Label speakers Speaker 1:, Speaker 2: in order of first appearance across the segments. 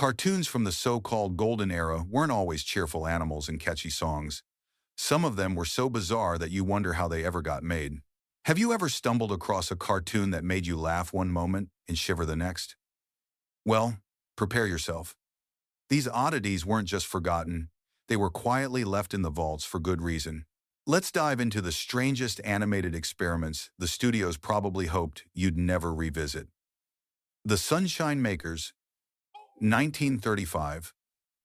Speaker 1: Cartoons from the so-called golden era weren't always cheerful animals and catchy songs. Some of them were so bizarre that you wonder how they ever got made. Have you ever stumbled across a cartoon that made you laugh one moment and shiver the next? Well, prepare yourself. These oddities weren't just forgotten, they were quietly left in the vaults for good reason. Let's dive into the strangest animated experiments the studios probably hoped you'd never revisit. The Sunshine Makers, 1935.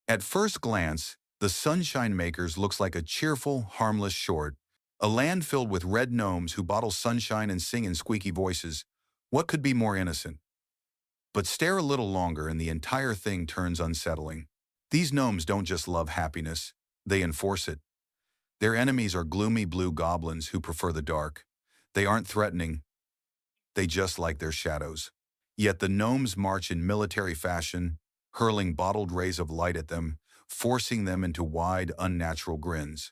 Speaker 1: At first glance, The Sunshine Makers looks like a cheerful, harmless short, a land filled with red gnomes who bottle sunshine and sing in squeaky voices. What could be more innocent? But stare a little longer and the entire thing turns unsettling. These gnomes don't just love happiness, they enforce it. Their enemies are gloomy blue goblins who prefer the dark. They aren't threatening, they just like their shadows. Yet the gnomes march in military fashion, hurling bottled rays of light at them, forcing them into wide, unnatural grins.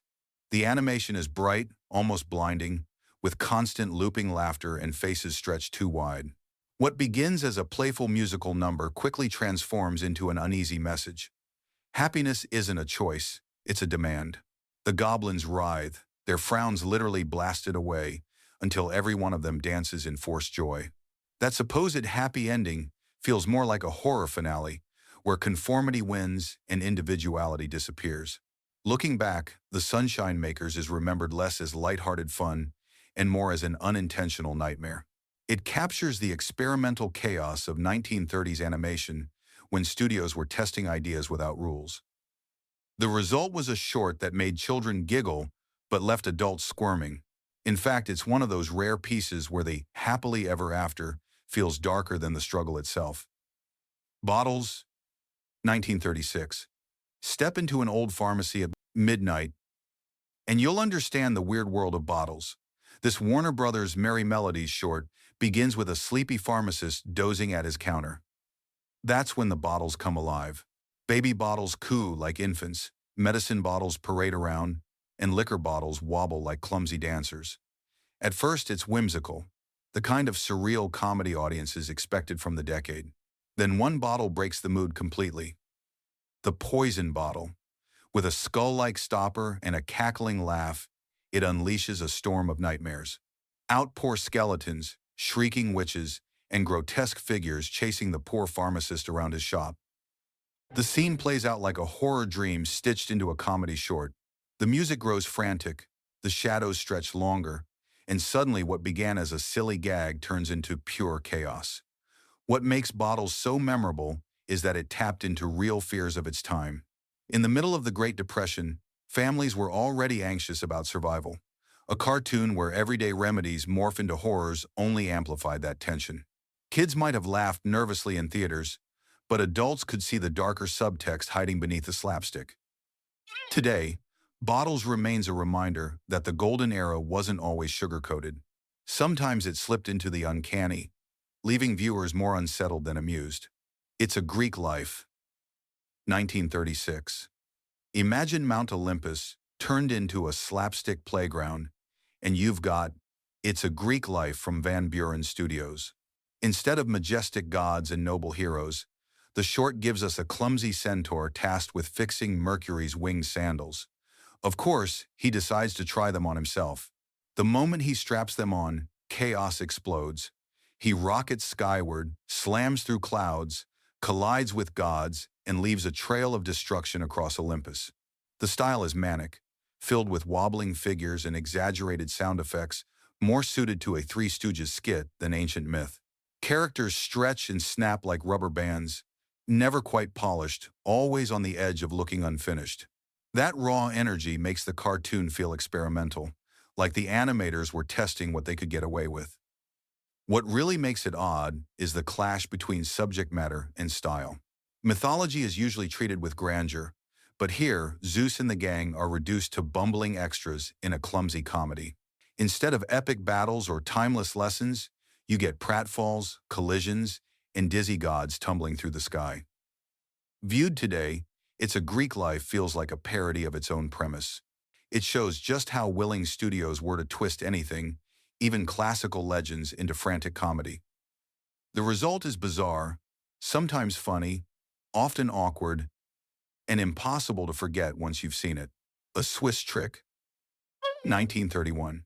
Speaker 1: The animation is bright, almost blinding, with constant looping laughter and faces stretched too wide. What begins as a playful musical number quickly transforms into an uneasy message. Happiness isn't a choice, it's a demand. The goblins writhe, their frowns literally blasted away, until every one of them dances in forced joy. That supposed happy ending feels more like a horror finale, where conformity wins and individuality disappears. Looking back, The Sunshine Makers is remembered less as lighthearted fun and more as an unintentional nightmare. It captures the experimental chaos of 1930s animation when studios were testing ideas without rules. The result was a short that made children giggle but left adults squirming. In fact, it's one of those rare pieces where the happily ever after feels darker than the struggle itself. Bottles, 1936. Step into an old pharmacy at midnight, and you'll understand the weird world of bottles. This Warner Brothers Merry Melodies short begins with a sleepy pharmacist dozing at his counter. That's when the bottles come alive. Baby bottles coo like infants, medicine bottles parade around, and liquor bottles wobble like clumsy dancers. At first, it's whimsical, the kind of surreal comedy audiences expected from the decade. Then one bottle breaks the mood completely. The poison bottle. With a skull-like stopper and a cackling laugh, it unleashes a storm of nightmares. Out pour skeletons, shrieking witches, and grotesque figures chasing the poor pharmacist around his shop. The scene plays out like a horror dream stitched into a comedy short. The music grows frantic, the shadows stretch longer, and suddenly what began as a silly gag turns into pure chaos. What makes Bottles so memorable is that it tapped into real fears of its time. In the middle of the Great Depression, families were already anxious about survival. A cartoon where everyday remedies morph into horrors only amplified that tension. Kids might have laughed nervously in theaters, but adults could see the darker subtext hiding beneath the slapstick. Today, Bottles remains a reminder that the golden era wasn't always sugar-coated. Sometimes it slipped into the uncanny, leaving viewers more unsettled than amused. It's a Greek life. 1936. Imagine Mount Olympus turned into a slapstick playground, and you've got It's a Greek Life from Van Buren Studios. Instead of majestic gods and noble heroes, the short gives us a clumsy centaur tasked with fixing Mercury's winged sandals. Of course, he decides to try them on himself. The moment he straps them on, chaos explodes. He rockets skyward, slams through clouds, collides with gods, and leaves a trail of destruction across Olympus. The style is manic, filled with wobbling figures and exaggerated sound effects, more suited to a Three Stooges skit than ancient myth. Characters stretch and snap like rubber bands, never quite polished, always on the edge of looking unfinished. That raw energy makes the cartoon feel experimental, like the animators were testing what they could get away with. What really makes it odd is the clash between subject matter and style. Mythology is usually treated with grandeur, but here, Zeus and the gang are reduced to bumbling extras in a clumsy comedy. Instead of epic battles or timeless lessons, you get pratfalls, collisions, and dizzy gods tumbling through the sky. Viewed today, It's a Greek Life feels like a parody of its own premise. It shows just how willing studios were to twist anything, even classical legends, into frantic comedy. The result is bizarre, sometimes funny, often awkward, and impossible to forget once you've seen it. A Swiss Trick, 1931.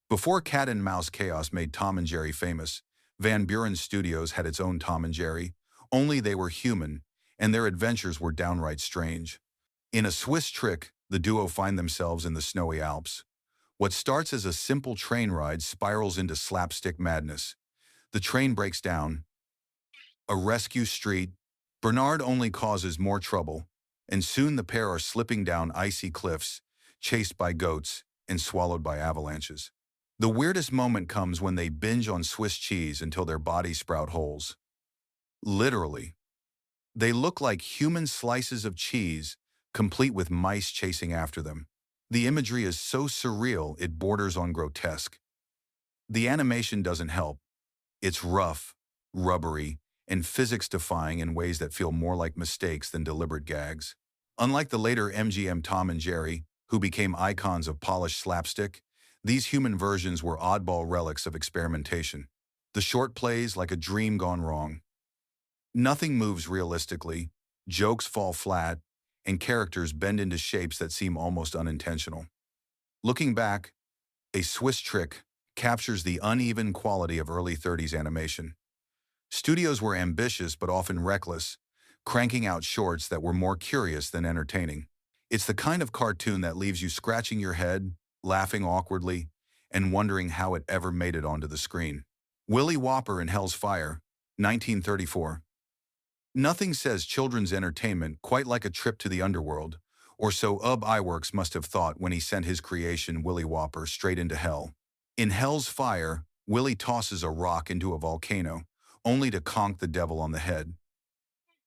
Speaker 1: Before Cat and Mouse Chaos made Tom and Jerry famous, Van Buren Studios had its own Tom and Jerry, only they were human, and their adventures were downright strange. In A Swiss Trick, the duo find themselves in the snowy Alps. What starts as a simple train ride spirals into slapstick madness. The train breaks down, a rescue street. Bernard only causes more trouble, and soon the pair are slipping down icy cliffs, chased by goats, and swallowed by avalanches. The weirdest moment comes when they binge on Swiss cheese until their bodies sprout holes. Literally. They look like human slices of cheese, complete with mice chasing after them. The imagery is so surreal it borders on grotesque. The animation doesn't help. It's rough, rubbery, and physics-defying in ways that feel more like mistakes than deliberate gags. Unlike the later MGM Tom and Jerry, who became icons of polished slapstick, these human versions were oddball relics of experimentation. The short plays like a dream gone wrong. Nothing moves realistically, jokes fall flat, and characters bend into shapes that seem almost unintentional. Looking back, A Swiss Trick captures the uneven quality of early 30s animation. Studios were ambitious but often reckless, cranking out shorts that were more curious than entertaining. It's the kind of cartoon that leaves you scratching your head, laughing awkwardly, and wondering how it ever made it onto the screen. Willy Whopper in Hell's Fire, 1934. Nothing says children's entertainment quite like a trip to the underworld, or so Iwerks must have thought when he sent his creation Willy Whopper straight into hell. In Hell's Fire, Willy tosses a rock into a volcano, only to conk the devil on the head.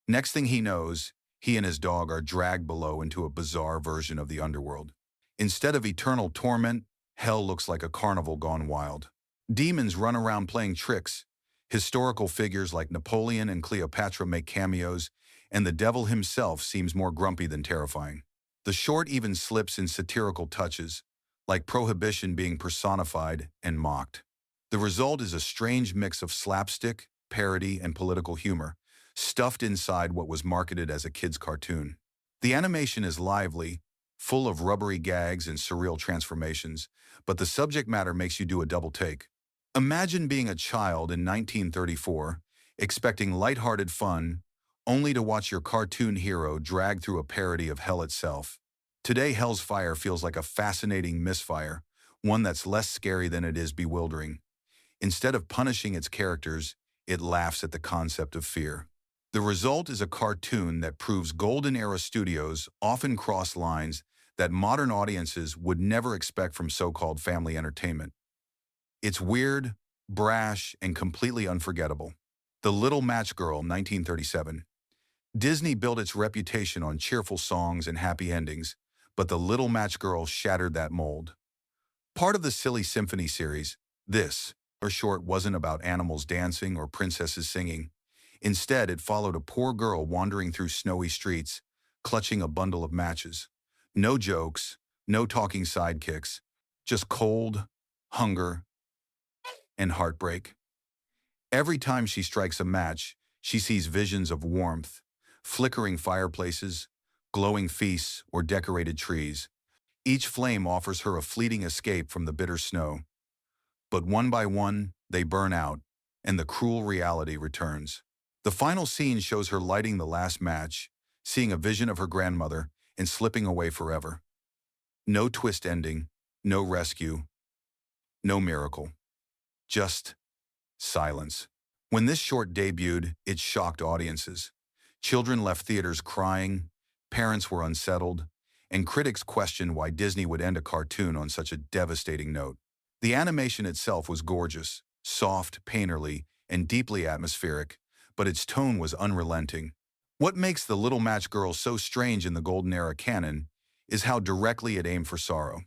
Speaker 1: Next thing he knows, he and his dog are dragged below into a bizarre version of the underworld. Instead of eternal torment, hell looks like a carnival gone wild. Demons run around playing tricks. Historical figures like Napoleon and Cleopatra make cameos, and the devil himself seems more grumpy than terrifying. The short even slips in satirical touches, like prohibition being personified and mocked. The result is a strange mix of slapstick, parody, and political humor, stuffed inside what was marketed as a kid's cartoon. The animation is lively, full of rubbery gags and surreal transformations, but the subject matter makes you do a double take. Imagine being a child in 1934, expecting lighthearted fun, only to watch your cartoon hero drag through a parody of hell itself. Today, Hell's Fire feels like a fascinating misfire, one that's less scary than it is bewildering. Instead of punishing its characters, it laughs at the concept of fear. The result is a cartoon that proves golden-era studios often cross lines that modern audiences would never expect from so-called family entertainment. It's weird, brash, and completely unforgettable. The Little Match Girl, 1937. Disney built its reputation on cheerful songs and happy endings, but The Little Match Girl shattered that mold. Part of the Silly Symphony series, this, or short, wasn't about animals dancing or princesses singing. Instead, it followed a poor girl wandering through snowy streets, clutching a bundle of matches. No jokes, no talking sidekicks, just cold, hunger, and heartbreak. Every time she strikes a match, she sees visions of warmth, flickering fireplaces, glowing feasts, or decorated trees. Each flame offers her a fleeting escape from the bitter snow. But one by one, they burn out, and the cruel reality returns. The final scene shows her lighting the last match, seeing a vision of her grandmother, and slipping away forever. No twist ending, no rescue, no miracle. Just silence. When this short debuted, it shocked audiences. Children left theaters crying, parents were unsettled, and critics questioned why Disney would end a cartoon on such a devastating note. The animation itself was gorgeous, soft, painterly, and deeply atmospheric, but its tone was unrelenting. What makes The Little Match Girl so strange in the Golden Era canon is how directly it aimed for sorrow.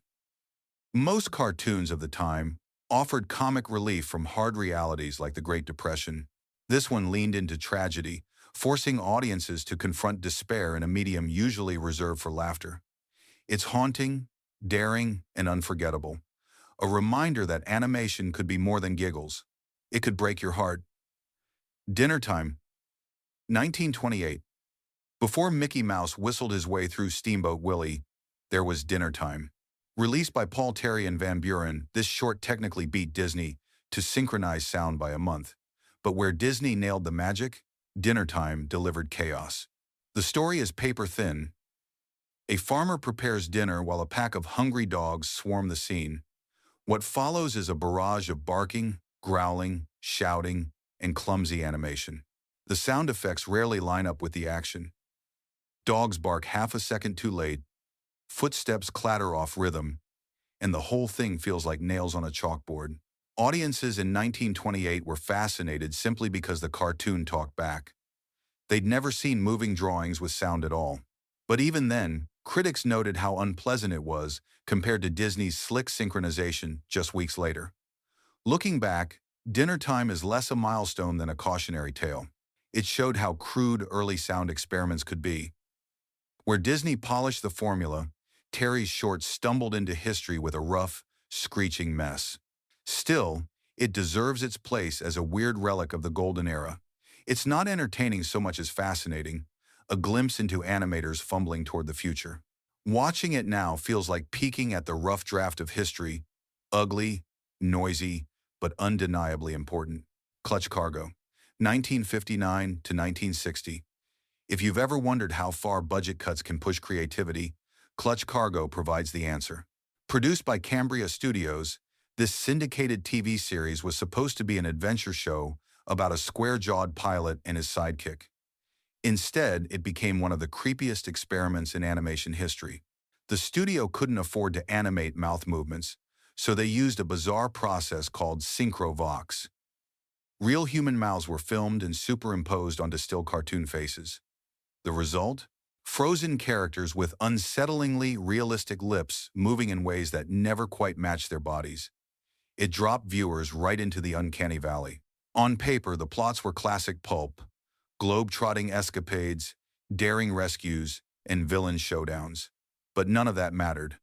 Speaker 1: Most cartoons of the time offered comic relief from hard realities like the Great Depression. This one leaned into tragedy, forcing audiences to confront despair in a medium usually reserved for laughter. It's haunting, daring, and unforgettable. A reminder that animation could be more than giggles. It could break your heart. Dinnertime, 1928. Before Mickey Mouse whistled his way through Steamboat Willie, there was Dinnertime. Released by Paul Terry and Van Buren, this short technically beat Disney to synchronize sound by a month. But where Disney nailed the magic, Dinnertime delivered chaos. The story is paper-thin. A farmer prepares dinner while a pack of hungry dogs swarm the scene. What follows is a barrage of barking, growling, shouting, and clumsy animation. The sound effects rarely line up with the action. Dogs bark half a second too late, footsteps clatter off rhythm, and the whole thing feels like nails on a chalkboard. Audiences in 1928 were fascinated simply because the cartoon talked back. They'd never seen moving drawings with sound at all. But even then, critics noted how unpleasant it was compared to Disney's slick synchronization just weeks later. Looking back, Dinnertime is less a milestone than a cautionary tale. It showed how crude early sound experiments could be. Where Disney polished the formula, Terry's short stumbled into history with a rough, screeching mess. Still, it deserves its place as a weird relic of the golden era. It's not entertaining so much as fascinating, a glimpse into animators fumbling toward the future. Watching it now feels like peeking at the rough draft of history, ugly, noisy, but undeniably important. Clutch Cargo, 1959 to 1960. If you've ever wondered how far budget cuts can push creativity, Clutch Cargo provides the answer. Produced by Cambria Studios, this syndicated TV series was supposed to be an adventure show about a square-jawed pilot and his sidekick. Instead, it became one of the creepiest experiments in animation history. The studio couldn't afford to animate mouth movements, so they used a bizarre process called synchro-vox. Real human mouths were filmed and superimposed onto still cartoon faces. The result? Frozen characters with unsettlingly realistic lips moving in ways that never quite matched their bodies. It dropped viewers right into the uncanny valley. On paper, the plots were classic pulp, globe-trotting escapades, daring rescues, and villain showdowns. But none of that mattered.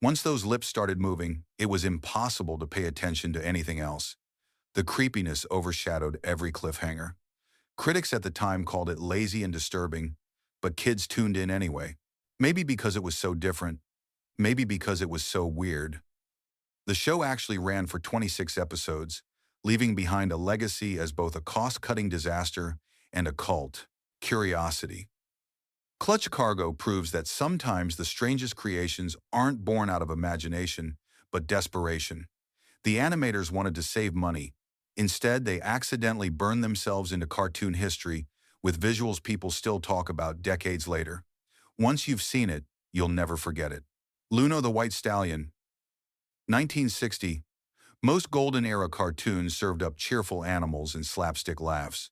Speaker 1: Once those lips started moving, it was impossible to pay attention to anything else. The creepiness overshadowed every cliffhanger. Critics at the time called it lazy and disturbing, but kids tuned in anyway. Maybe because it was so different, maybe because it was so weird. The show actually ran for 26 episodes, leaving behind a legacy as both a cost-cutting disaster and a cult curiosity. Clutch Cargo proves that sometimes the strangest creations aren't born out of imagination, but desperation. The animators wanted to save money. Instead, they accidentally burned themselves into cartoon history with visuals people still talk about decades later. Once you've seen it, you'll never forget it. Luno the White Stallion, 1960. Most Golden Era cartoons served up cheerful animals and slapstick laughs.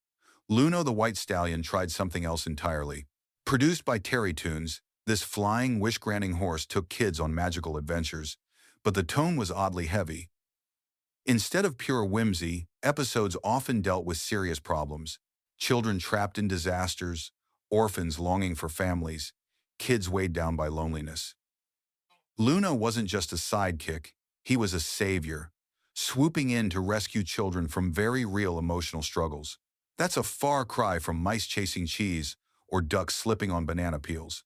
Speaker 1: Luno the White Stallion tried something else entirely. Produced by Terry Toons, this flying, wish-granting horse took kids on magical adventures, but the tone was oddly heavy. Instead of pure whimsy, episodes often dealt with serious problems. Children trapped in disasters, orphans longing for families, kids weighed down by loneliness. Luno wasn't just a sidekick, he was a savior, swooping in to rescue children from very real emotional struggles. That's a far cry from mice chasing cheese or ducks slipping on banana peels.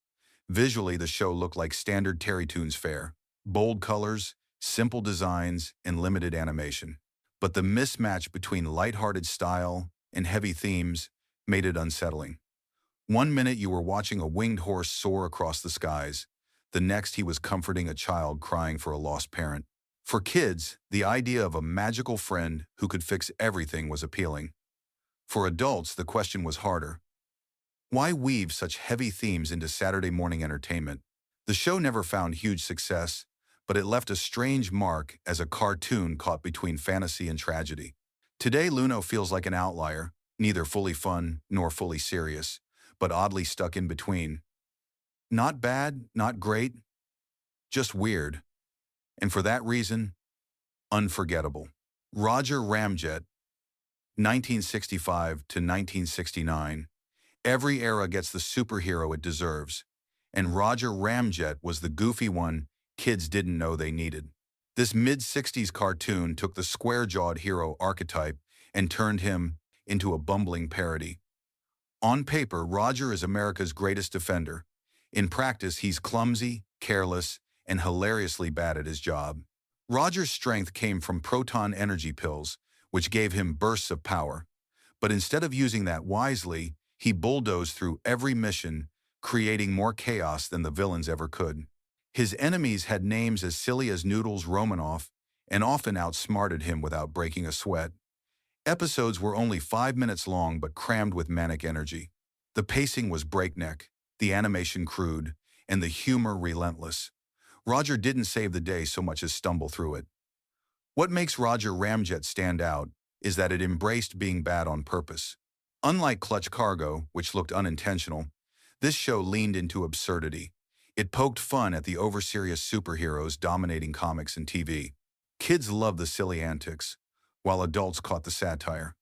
Speaker 1: Visually, the show looked like standard Terry Toons fare. Bold colors, simple designs, and limited animation. But the mismatch between lighthearted style and heavy themes made it unsettling. One minute you were watching a winged horse soar across the skies. The next he was comforting a child crying for a lost parent. For kids, the idea of a magical friend who could fix everything was appealing. For adults, the question was harder. Why weave such heavy themes into Saturday morning entertainment? The show never found huge success, but it left a strange mark as a cartoon caught between fantasy and tragedy. Today, Luno feels like an outlier, neither fully fun nor fully serious, but oddly stuck in between. Not bad, not great, just weird. And for that reason, unforgettable. Roger Ramjet, 1965 to 1969. Every era gets the superhero it deserves, and Roger Ramjet was the goofy one kids didn't know they needed. This mid-60s cartoon took the square-jawed hero archetype and turned him into a bumbling parody. On paper, Roger is America's greatest defender. In practice, he's clumsy, careless, and hilariously bad at his job. Roger's strength came from proton energy pills, which gave him bursts of power. But instead of using that wisely, he bulldozed through every mission, creating more chaos than the villains ever could. His enemies had names as silly as Noodles Romanoff and often outsmarted him without breaking a sweat. Episodes were only 5 minutes long but crammed with manic energy. The pacing was breakneck, the animation crude, and the humor relentless. Roger didn't save the day so much as stumble through it. What makes Roger Ramjet stand out is that it embraced being bad on purpose. Unlike Clutch Cargo, which looked unintentional, this show leaned into absurdity. It poked fun at the overserious superheroes dominating comics and TV. Kids loved the silly antics, while adults caught the satire.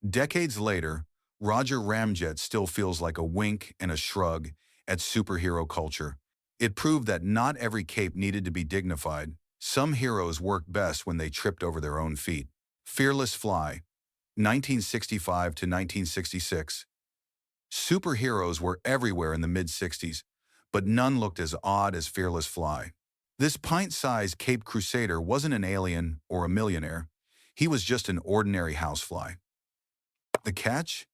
Speaker 1: Decades later, Roger Ramjet still feels like a wink and a shrug at superhero culture. It proved that not every cape needed to be dignified. Some heroes worked best when they tripped over their own feet. Fearless Fly, 1965 to 1966. Superheroes were everywhere in the mid-60s, but none looked as odd as Fearless Fly. This pint-sized Cape Crusader wasn't an alien or a millionaire. He was just an ordinary housefly. The catch?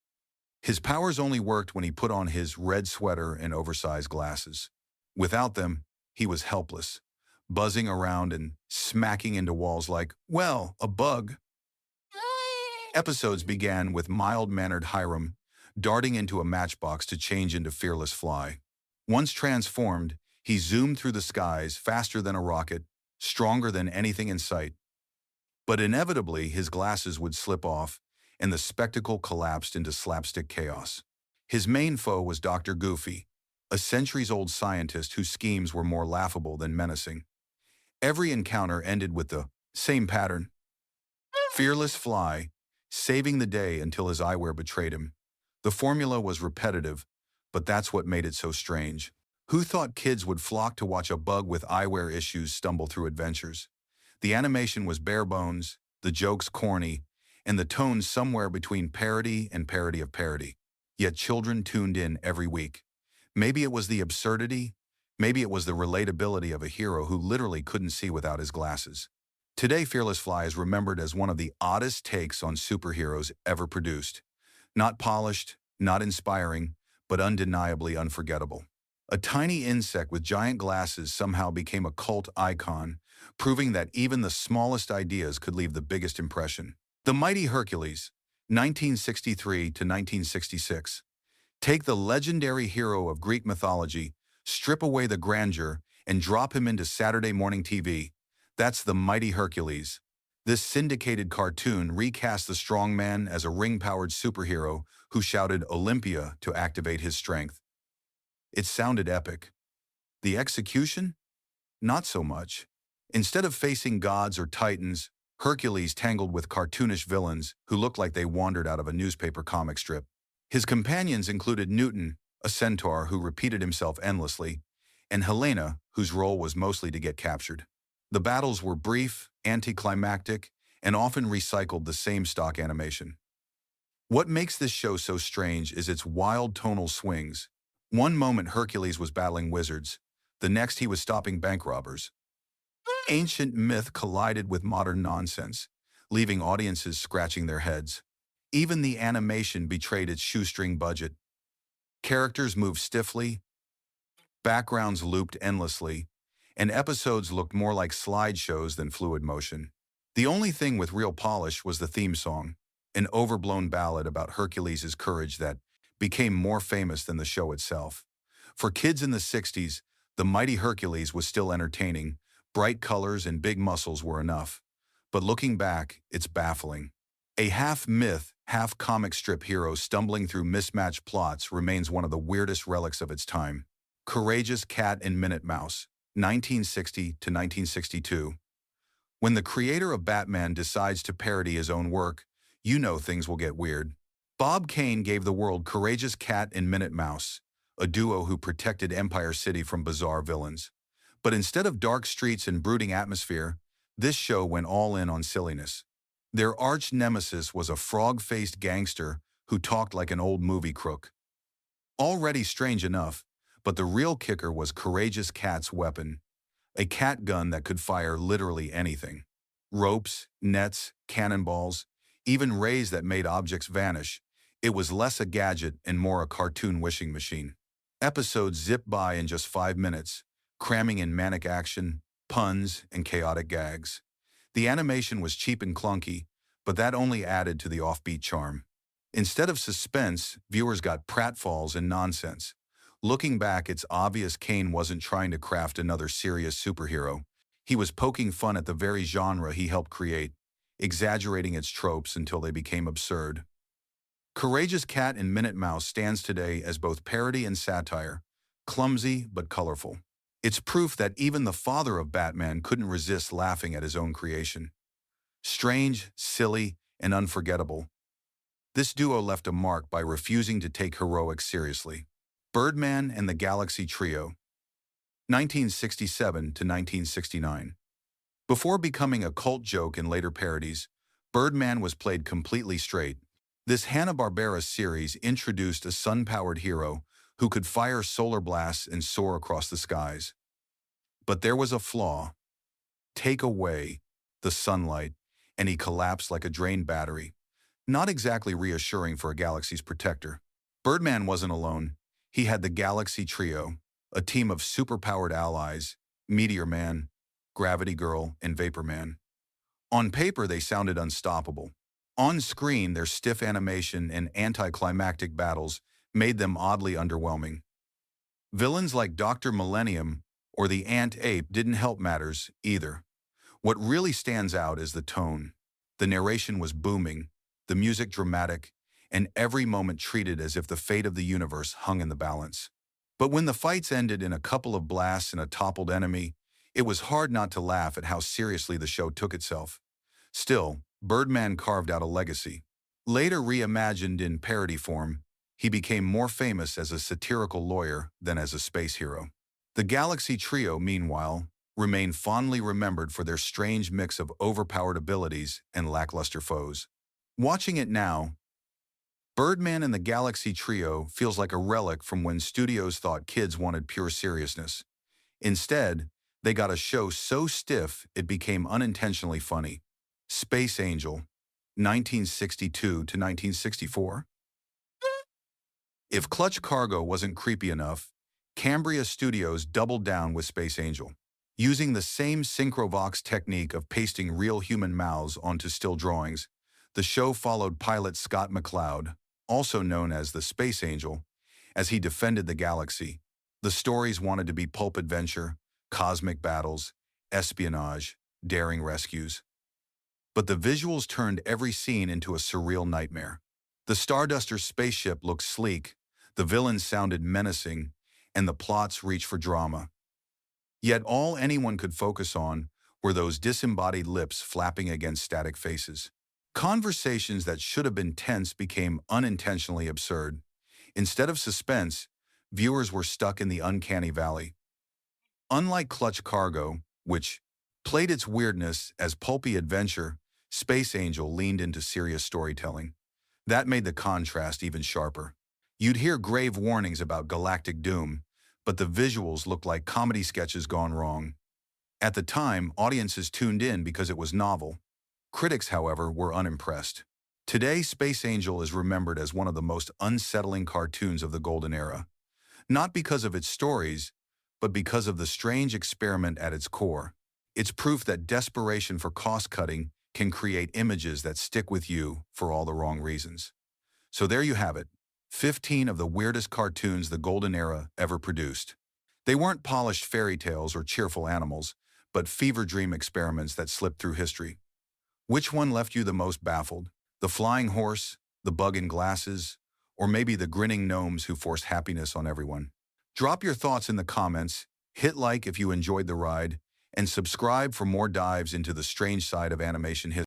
Speaker 1: His powers only worked when he put on his red sweater and oversized glasses. Without them, he was helpless, buzzing around and smacking into walls like, well, a bug. Episodes began with mild-mannered Hiram darting into a matchbox to change into Fearless Fly. Once transformed, he zoomed through the skies faster than a rocket, stronger than anything in sight. But inevitably, his glasses would slip off, and the spectacle collapsed into slapstick chaos. His main foe was Dr. Goofy, a centuries-old scientist whose schemes were more laughable than menacing. Every encounter ended with the same pattern. Fearless Fly, saving the day until his eyewear betrayed him. The formula was repetitive, but that's what made it so strange. Who thought kids would flock to watch a bug with eyewear issues stumble through adventures? The animation was bare bones, the jokes corny, and the tone somewhere between parody and parody of parody. Yet children tuned in every week. Maybe it was the absurdity, maybe it was the relatability of a hero who literally couldn't see without his glasses. Today, Fearless Fly is remembered as one of the oddest takes on superheroes ever produced. Not polished, not inspiring, but undeniably unforgettable. A tiny insect with giant glasses somehow became a cult icon, proving that even the smallest ideas could leave the biggest impression. The Mighty Hercules, 1963 to 1966. Take the legendary hero of Greek mythology, strip away the grandeur, and drop him into Saturday morning TV. That's the Mighty Hercules. This syndicated cartoon recast the strongman as a ring-powered superhero who shouted Olympia to activate his strength. It sounded epic. The execution? Not so much. Instead of facing gods or titans, Hercules tangled with cartoonish villains who looked like they wandered out of a newspaper comic strip. His companions included Newton, a centaur who repeated himself endlessly, and Helena, whose role was mostly to get captured. The battles were brief, anticlimactic, and often recycled the same stock animation. What makes this show so strange is its wild tonal swings. One moment Hercules was battling wizards, the next he was stopping bank robbers. Ancient myth collided with modern nonsense, leaving audiences scratching their heads. Even the animation betrayed its shoestring budget. Characters moved stiffly, backgrounds looped endlessly, and episodes looked more like slideshows than fluid motion. The only thing with real polish was the theme song, an overblown ballad about Hercules' courage that became more famous than the show itself. For kids in the 60s, the Mighty Hercules was still entertaining. Bright colors and big muscles were enough. But looking back, it's baffling. A half-myth, half-comic strip hero stumbling through mismatched plots remains one of the weirdest relics of its time. Courageous Cat and Minute Mouse, 1960 to 1962. When the creator of Batman decides to parody his own work, you know things will get weird. Bob Kane gave the world Courageous Cat and Minute Mouse, a duo who protected Empire City from bizarre villains. But instead of dark streets and brooding atmosphere, this show went all in on silliness. Their arch nemesis was a frog-faced gangster who talked like an old movie crook. Already strange enough, but the real kicker was Courageous Cat's weapon, a cat gun that could fire literally anything. Ropes, nets, cannonballs, even rays that made objects vanish. It was less a gadget and more a cartoon wishing machine. Episodes zipped by in just 5 minutes, cramming in manic action, puns, and chaotic gags. The animation was cheap and clunky, but that only added to the offbeat charm. Instead of suspense, viewers got pratfalls and nonsense. Looking back, it's obvious Kane wasn't trying to craft another serious superhero. He was poking fun at the very genre he helped create, exaggerating its tropes until they became absurd. Courageous Cat and Minute Mouse stands today as both parody and satire, clumsy but colorful. It's proof that even the father of Batman couldn't resist laughing at his own creation. Strange, silly, and unforgettable, this duo left a mark by refusing to take heroics seriously. Birdman and the Galaxy Trio, 1967 to 1969. Before becoming a cult joke in later parodies, Birdman was played completely straight. This Hanna-Barbera series introduced a sun-powered hero who could fire solar blasts and soar across the skies. But there was a flaw. Take away the sunlight, and he collapsed like a drained battery. Not exactly reassuring for a galaxy's protector. Birdman wasn't alone. He had the Galaxy Trio, a team of superpowered allies, Meteor Man, Gravity Girl, and Vapor Man. On paper, they sounded unstoppable. On screen, their stiff animation and anticlimactic battles made them oddly underwhelming. Villains like Dr. Millennium or the Ant Ape didn't help matters either. What really stands out is the tone. The narration was booming, the music dramatic, and every moment treated as if the fate of the universe hung in the balance. But when the fights ended in a couple of blasts and a toppled enemy, it was hard not to laugh at how seriously the show took itself. Still, Birdman carved out a legacy. Later reimagined in parody form, he became more famous as a satirical lawyer than as a space hero. The Galaxy Trio, meanwhile, remain fondly remembered for their strange mix of overpowered abilities and lackluster foes. Watching it now, Birdman and the Galaxy Trio feels like a relic from when studios thought kids wanted pure seriousness. Instead, they got a show so stiff it became unintentionally funny. Space Angel, 1962 to 1964. If Clutch Cargo wasn't creepy enough, Cambria Studios doubled down with Space Angel. Using the same Synchrovox technique of pasting real human mouths onto still drawings, the show followed pilot Scott McCloud, also known as the Space Angel, as he defended the galaxy. The stories wanted to be pulp adventure, cosmic battles, espionage, daring rescues. But the visuals turned every scene into a surreal nightmare. The Starduster's spaceship looked sleek, the villains sounded menacing, and the plots reached for drama. Yet all anyone could focus on were those disembodied lips flapping against static faces. Conversations that should have been tense became unintentionally absurd. Instead of suspense, viewers were stuck in the uncanny valley. Unlike Clutch Cargo, which played its weirdness as pulpy adventure, Space Angel leaned into serious storytelling. That made the contrast even sharper. You'd hear grave warnings about galactic doom, but the visuals looked like comedy sketches gone wrong. At the time, audiences tuned in because it was novel. Critics, however, were unimpressed. Today, Space Angel is remembered as one of the most unsettling cartoons of the Golden Era. Not because of its stories, but because of the strange experiment at its core. It's proof that desperation for cost-cutting can create images that stick with you for all the wrong reasons. So there you have it, 15 of the weirdest cartoons the Golden Era ever produced. They weren't polished fairy tales or cheerful animals, but fever dream experiments that slipped through history. Which one left you the most baffled? The flying horse, the bug in glasses, or maybe the grinning gnomes who forced happiness on everyone? Drop your thoughts in the comments, hit like if you enjoyed the ride, and subscribe for more dives into the strange side of animation history.